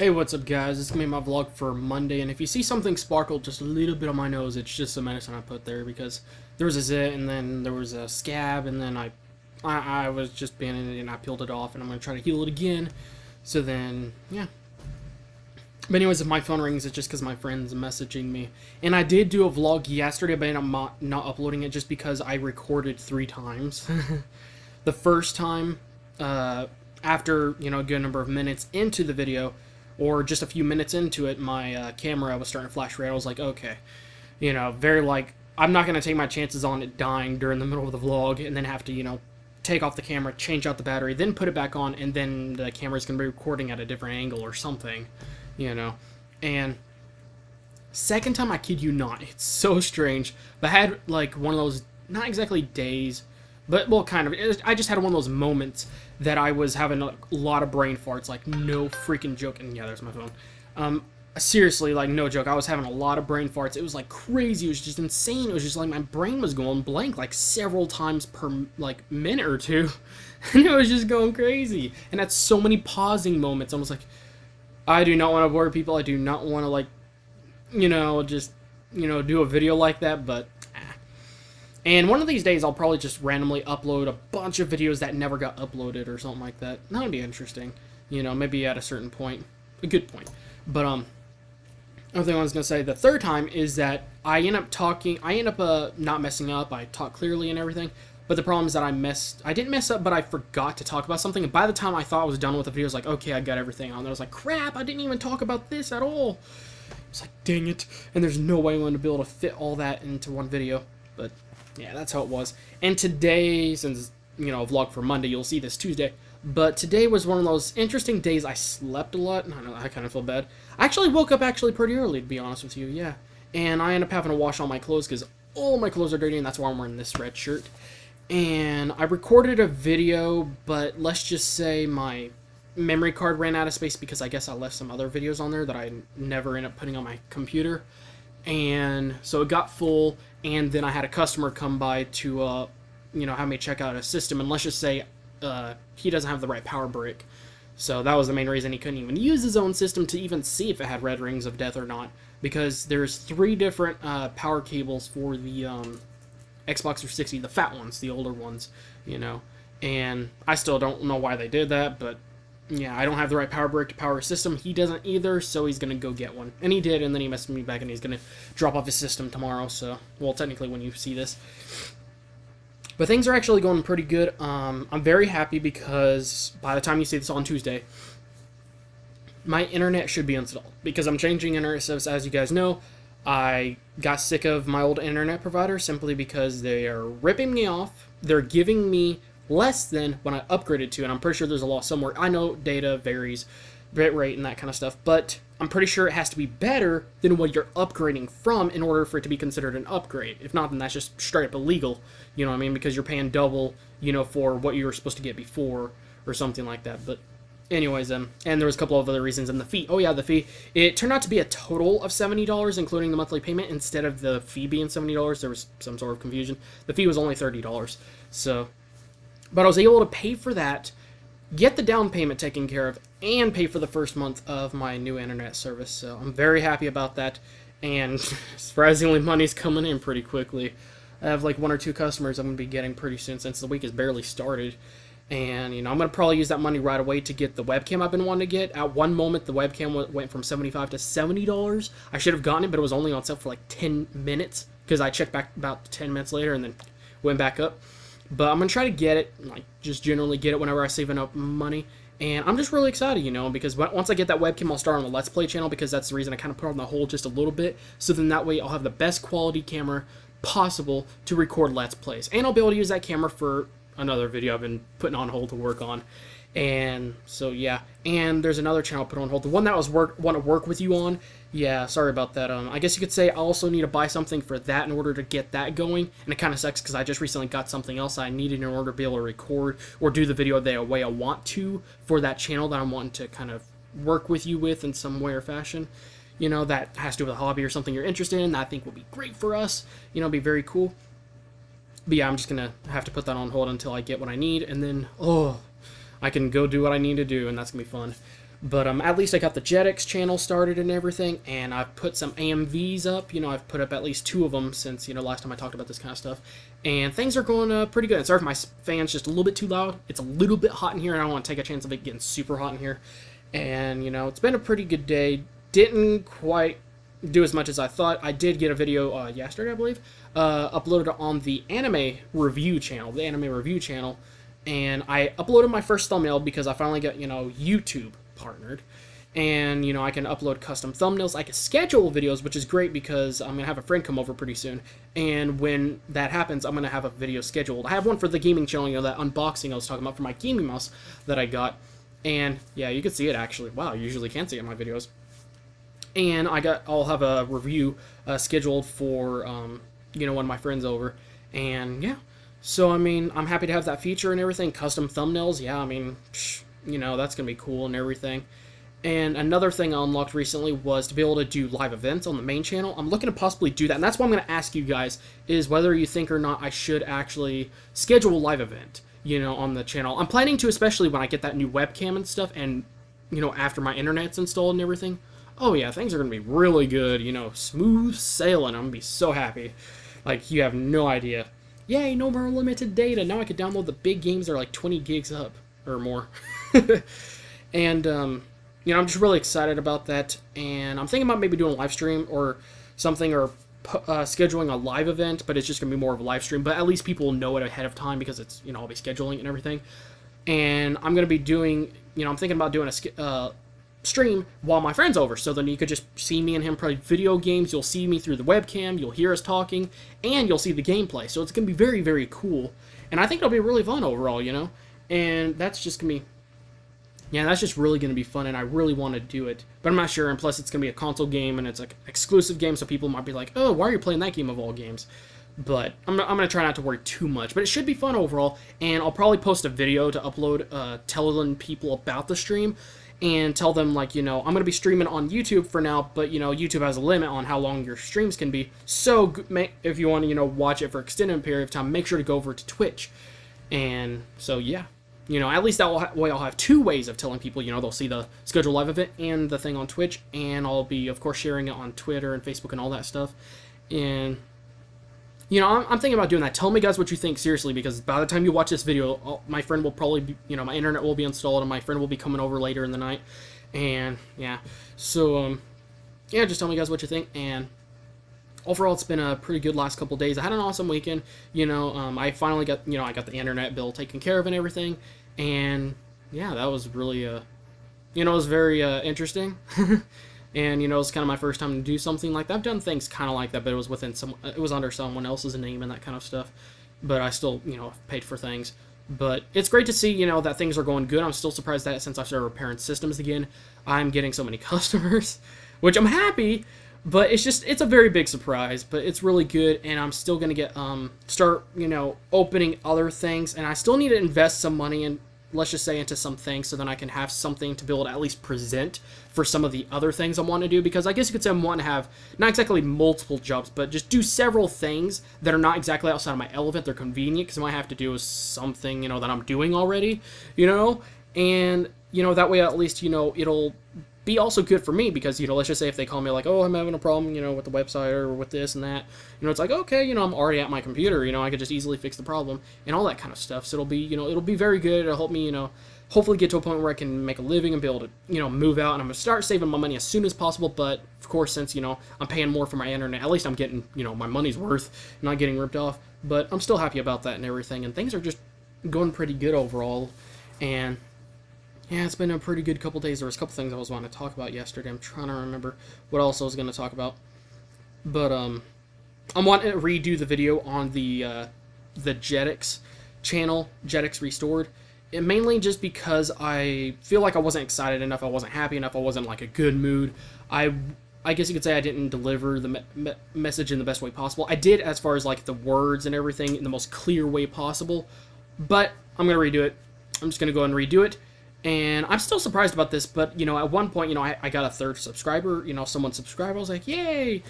Hey, what's up guys? This is going to be my vlog for Monday, and if you see something sparkle just a little bit on my nose, it's just a medicine I put there because there was a zit, and then there was a scab, and then I was just being in it, and I peeled it off, and I'm going to try to heal it again. So then, yeah. But anyways, if my phone rings, it's just because my friend's messaging me. And I did do a vlog yesterday, but I ended up not uploading it just because I recorded 3 times. The first time, after, a good number of minutes into the video, or just a few minutes into it, my camera was starting to flash red. I was like, okay, very like, I'm not going to take my chances on it dying during the middle of the vlog and then have to, take off the camera, change out the battery, then put it back on, and then the camera's going to be recording at a different angle or something, And second time, I kid you not, it's so strange, but I had like one of those, not exactly days, but, well, kind of. I just had one of those moments that I was having a lot of brain farts, like, no freaking joke. And yeah, there's my phone. Seriously, like, no joke. I was having a lot of brain farts. It was, like, crazy. It was just insane. It was just, like, my brain was going blank, like, several times per, like, minute or two. And it was just going crazy. And at so many pausing moments, I was like, I do not want to bore people. I do not want to, like, just, do a video like that, but... And one of these days, I'll probably just randomly upload a bunch of videos that never got uploaded or something like that. That would be interesting. Maybe at a certain point. A good point. But, another thing I was going to say, the third time is that I end up not messing up. I talk clearly and everything. But the problem is that I didn't mess up, but I forgot to talk about something. And by the time I thought I was done with the video, I was like, okay, I got everything on. And I was like, crap, I didn't even talk about this at all. It's like, dang it. And there's no way I'm going to be able to fit all that into one video. But... yeah, that's how it was. And today, since, a vlog for Monday, you'll see this Tuesday. But today was one of those interesting days. I slept a lot, and I know I kind of feel bad. I actually woke up pretty early, to be honest with you, yeah. And I ended up having to wash all my clothes because all my clothes are dirty, and that's why I'm wearing this red shirt. And I recorded a video, but let's just say my memory card ran out of space because I guess I left some other videos on there that I never ended up putting on my computer. And so it got full, and then I had a customer come by to, have me check out a system, and let's just say he doesn't have the right power brick. So that was the main reason he couldn't even use his own system to even see if it had red rings of death or not, because there's 3 different power cables for the Xbox 360, the fat ones, the older ones, and I still don't know why they did that, but... yeah, I don't have the right power brick to power his system. He doesn't either, so he's going to go get one. And he did, and then he messaged me back, and he's going to drop off his system tomorrow, so... well, technically when you see this. But things are actually going pretty good. I'm very happy because by the time you see this on Tuesday, my internet should be installed. Because I'm changing internet service, as you guys know. I got sick of my old internet provider simply because they are ripping me off. They're giving me... less than when I upgraded to, and I'm pretty sure there's a law somewhere. I know data varies, bitrate and that kind of stuff, but I'm pretty sure it has to be better than what you're upgrading from in order for it to be considered an upgrade. If not, then that's just straight up illegal, you know what I mean, because you're paying double, for what you were supposed to get before, or something like that. But anyways, and there was a couple of other reasons, and the fee, the fee, it turned out to be a total of $70, including the monthly payment, instead of the fee being $70, there was some sort of confusion. The fee was only $30, so... but I was able to pay for that, get the down payment taken care of, and pay for the first month of my new internet service. So I'm very happy about that. And surprisingly, money's coming in pretty quickly. I have like 1 or 2 customers I'm going to be getting pretty soon since the week has barely started. And, I'm going to probably use that money right away to get the webcam I've been wanting to get. At one moment, the webcam went from $75 to $70. I should have gotten it, but it was only on sale for like 10 minutes. Because I checked back about 10 minutes later and then went back up. But I'm going to try to get it, like, just generally get it whenever I save enough money. And I'm just really excited, because once I get that webcam, I'll start on the Let's Play channel, because that's the reason I kind of put it on the hold just a little bit. So then that way I'll have the best quality camera possible to record Let's Plays. And I'll be able to use that camera for another video I've been putting on hold to work on. And so, yeah. And there's another channel put on hold. The one that I want to work with you on. Yeah, sorry about that. I guess you could say I also need to buy something for that in order to get that going. And it kind of sucks because I just recently got something else I needed in order to be able to record or do the video the way I want to for that channel that I'm wanting to kind of work with you with in some way or fashion. That has to do with a hobby or something you're interested in that I think will be great for us. Be very cool. But yeah, I'm just going to have to put that on hold until I get what I need. And then, I can go do what I need to do, and that's going to be fun. But at least I got the Jetix channel started and everything, and I've put some AMVs up. I've put up at least 2 of them since last time I talked about this kind of stuff, and things are going pretty good. And sorry if my fan's just a little bit too loud. It's a little bit hot in here, and I don't want to take a chance of it getting super hot in here. And it's been a pretty good day. Didn't quite do as much as I thought. I did get a video yesterday, I believe, uploaded on the anime review channel, and I uploaded my first thumbnail because I finally got YouTube partnered, and I can upload custom thumbnails. I can schedule videos, which is great because I'm gonna have a friend come over pretty soon, and when that happens, I'm gonna have a video scheduled. I have one for the gaming channel, that unboxing I was talking about for my gaming mouse that I got, and yeah, you can see it actually. Wow, you usually can't see it in my videos. And I'll have a review scheduled for one of my friends over, and yeah. So I'm happy to have that feature and everything. Custom thumbnails, yeah. That's gonna be cool and everything. And another thing I unlocked recently was to be able to do live events on the main channel. I'm looking to possibly do that, and that's what I'm gonna ask you guys is whether you think or not I should actually schedule a live event, on the channel. I'm planning to, especially when I get that new webcam and stuff, and after my internet's installed and everything. Oh yeah, things are gonna be really good. Smooth sailing. I'm gonna be so happy. Like, you have no idea. Yay, no more limited data. Now I can download the big games that are like 20 gigs up or more. And, I'm just really excited about that. And I'm thinking about maybe doing a live stream or something, or scheduling a live event, but it's just going to be more of a live stream. But at least people will know it ahead of time because it's, I'll be scheduling and everything. And I'm going to be doing, I'm thinking about doing a stream while my friend's over, so then you could just see me and him play video games. You'll see me through the webcam, you'll hear us talking, and you'll see the gameplay. So it's going to be very, very cool. And I think it'll be really fun overall, And that's just going to be, that's just really going to be fun, and I really want to do it. But I'm not sure, and plus it's going to be a console game, and it's like an exclusive game, so people might be like, oh, why are you playing that game of all games? But I'm going to try not to worry too much. But it should be fun overall, and I'll probably post a video to upload telling people about the stream, and tell them, like, I'm going to be streaming on YouTube for now, but, YouTube has a limit on how long your streams can be. So if you want to, watch it for extended period of time, make sure to go over to Twitch. And so, yeah. At least that way I'll have 2 ways of telling people, they'll see the scheduled live event and the thing on Twitch, and I'll be, of course, sharing it on Twitter and Facebook and all that stuff. And, I'm thinking about doing that. Tell me, guys, what you think, seriously, because by the time you watch this video, my friend will probably be, my internet will be installed, and my friend will be coming over later in the night. And, yeah. So, yeah, just tell me, guys, what you think. And overall, it's been a pretty good last couple days. I had an awesome weekend. I finally got, I got the internet bill taken care of and everything. And, yeah, that was really, it was very interesting. And, it was kind of my first time to do something like that. I've done things kind of like that, but it was it was under someone else's name and that kind of stuff. But I still, paid for things. But it's great to see, that things are going good. I'm still surprised that since I started repairing systems again, I'm getting so many customers, which I'm happy. But it's a very big surprise, but it's really good, and I'm still going to get, start, opening other things, and I still need to invest some money in, let's just say, into some things, so then I can have something to be able to at least present for some of the other things I want to do, because I guess you could say I want to have, not exactly multiple jobs, but just do several things that are not exactly outside of my element. They're convenient, because what I have to do is something, that I'm doing already, and, that way at least, it'll be also good for me, because, let's just say if they call me like, oh, I'm having a problem, with the website or with this and that, it's like, okay, I'm already at my computer, I could just easily fix the problem and all that kind of stuff. So it'll be, it'll be very good. It'll help me, hopefully get to a point where I can make a living and be able to, move out, and I'm going to start saving my money as soon as possible. But of course, since, I'm paying more for my internet, at least I'm getting, my money's worth, not getting ripped off. But I'm still happy about that and everything, and things are just going pretty good overall. And yeah, it's been a pretty good couple days. There was a couple things I was wanting to talk about yesterday. I'm trying to remember what else I was going to talk about. But I'm wanting to redo the video on the Jetix channel, Jetix Restored. And mainly just because I feel like I wasn't excited enough, I wasn't happy enough, I wasn't like a good mood. I guess you could say I didn't deliver the message in the best way possible. I did as far as like the words and everything in the most clear way possible. But I'm going to redo it. I'm just going to go and redo it. And I'm still surprised about this, but, at one point, I got a 3rd subscriber, someone subscribed, I was like, yay,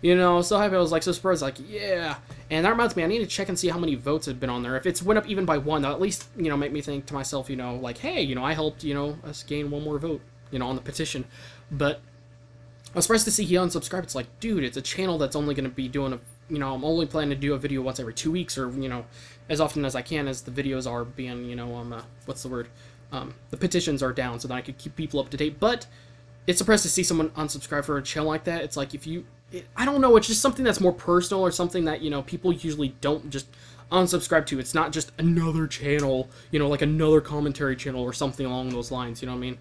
so happy, I was like, so surprised, like, yeah, and that reminds me, I need to check and see how many votes have been on there. If it's went up even by 1, that'll at least, make me think to myself, like, hey, I helped, us gain 1 more vote, on the petition. But I was surprised to see he unsubscribed. It's like, dude, it's a channel that's only going to be doing I'm only planning to do a video once every 2 weeks, or, as often as I can, as the videos are being, what's the word? The petitions are down, so that I could keep people up to date. But it's surprised to see someone unsubscribe for a channel like that. It's like, I don't know, it's just something that's more personal, or something that, people usually don't just unsubscribe to. It's not just another channel, like another commentary channel or something along those lines, you know what I mean?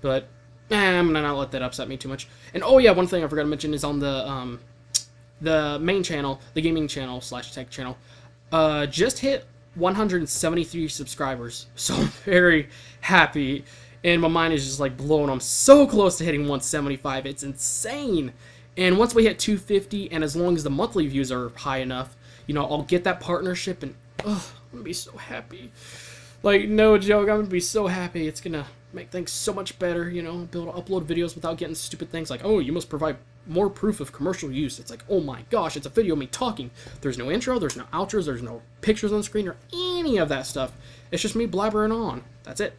But I'm gonna not let that upset me too much. And oh yeah, one thing I forgot to mention is on the main channel, the gaming channel / tech channel, just hit 173 subscribers. So I'm very happy, and my mind is just like blown. I'm so close to hitting 175. It's insane. And once we hit 250, and as long as the monthly views are high enough, I'll get that partnership, and I'm gonna be so happy. Like, no joke, I'm gonna be so happy. It's gonna make things so much better, be able to upload videos without getting stupid things like, oh, you must provide more proof of commercial use. It's like, oh my gosh, it's a video of me talking. There's no intro, there's no outros, there's no pictures on the screen or any of that stuff. It's just me blabbering on. That's it.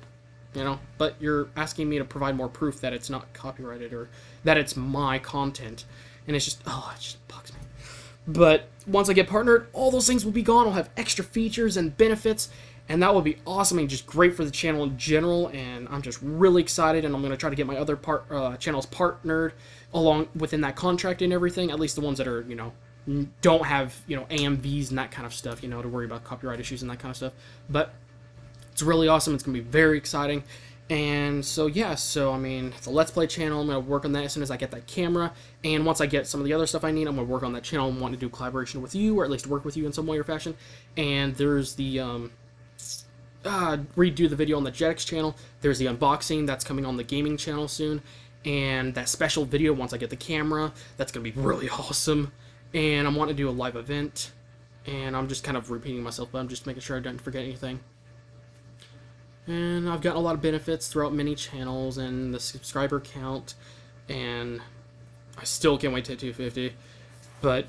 But you're asking me to provide more proof that it's not copyrighted or that it's my content. And it's just, it just bugs me. But once I get partnered, all those things will be gone. I'll have extra features and benefits, and that will be awesome and just great for the channel in general. And I'm just really excited, and I'm going to try to get my other channels partnered along within that contract and everything, at least the ones that are, don't have, AMVs and that kind of stuff, to worry about copyright issues and that kind of stuff. But it's really awesome. It's going to be very exciting. And so, yeah, the Let's Play channel, I'm going to work on that as soon as I get that camera. And once I get some of the other stuff I need, I'm going to work on that channel and want to do collaboration with you, or at least work with you in some way or fashion. And there's the, redo the video on the Jetix channel. There's the unboxing that's coming on the gaming channel soon. And that special video once I get the camera, that's going to be really awesome. And I'm wanting to do a live event. And I'm just kind of repeating myself, but I'm just making sure I don't forget anything. And I've gotten a lot of benefits throughout many channels and the subscriber count, and I still can't wait to hit 250. But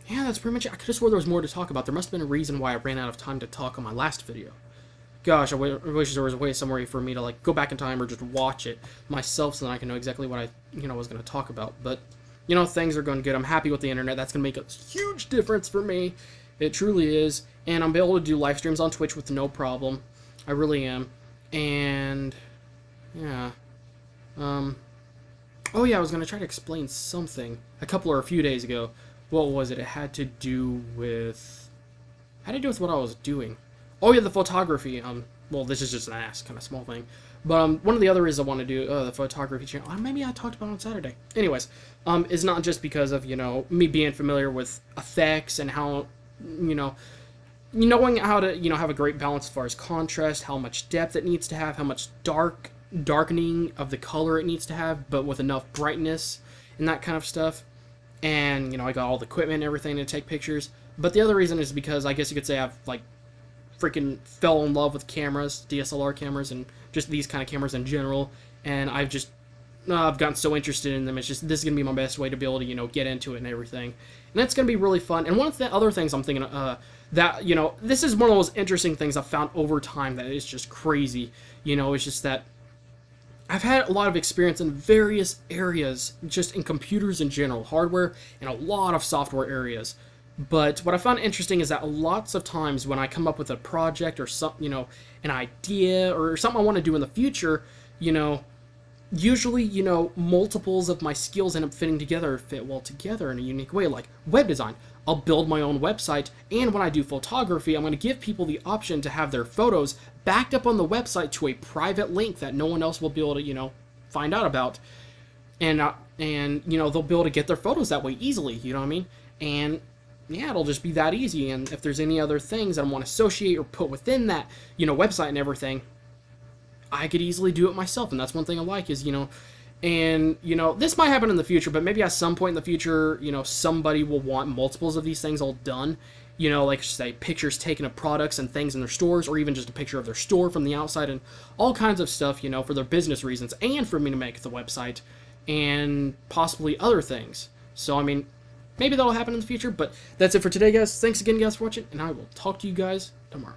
yeah, that's pretty much it. I could have swore there was more to talk about. There must have been a reason why I ran out of time to talk on my last video. Gosh, I wish there was a way somewhere for me to like go back in time or just watch it myself so that I can know exactly what I was going to talk about. But things are going good. I'm happy with the internet. That's going to make a huge difference for me. It truly is. And I'm able to do live streams on Twitch with no problem. I really am. And yeah, oh yeah, I was gonna try to explain something a few days ago. What was it? It had to do with what I was doing. Oh yeah, the photography. Well, this is just an kind of small thing, but one of the other is I want to do the photography channel. Maybe I talked about it on Saturday. Anyways, it's not just because of me being familiar with effects and how knowing how to, have a great balance as far as contrast, how much depth it needs to have, how much darkening of the color it needs to have, but with enough brightness and that kind of stuff. And, I got all the equipment and everything to take pictures. But the other reason is because I guess you could say I've, freaking fell in love with cameras, DSLR cameras, and just these kind of cameras in general. And I've gotten so interested in them. It's just, this is going to be my best way to be able to, get into it and everything. And that's going to be really fun. And one of the other things I'm thinking, that, this is one of those interesting things I've found over time that is just crazy. It's just that I've had a lot of experience in various areas, just in computers in general, hardware, and a lot of software areas. But what I found interesting is that lots of times when I come up with a project or something, an idea or something I want to do in the future, usually, multiples of my skills end up fitting together or fit well together in a unique way, like web design. I'll build my own website, and when I do photography, I'm going to give people the option to have their photos backed up on the website to a private link that no one else will be able to, find out about. And they'll be able to get their photos that way easily, you know what I mean? And yeah, it'll just be that easy. And if there's any other things that I want to associate or put within that, website and everything, I could easily do it myself. And that's one thing I like is, and, this might happen in the future, but maybe at some point in the future, somebody will want multiples of these things all done. Like, say, pictures taken of products and things in their stores, or even just a picture of their store from the outside, and all kinds of stuff, for their business reasons, and for me to make the website, and possibly other things. So, maybe that'll happen in the future, but that's it for today, guys. Thanks again, guys, for watching, and I will talk to you guys tomorrow.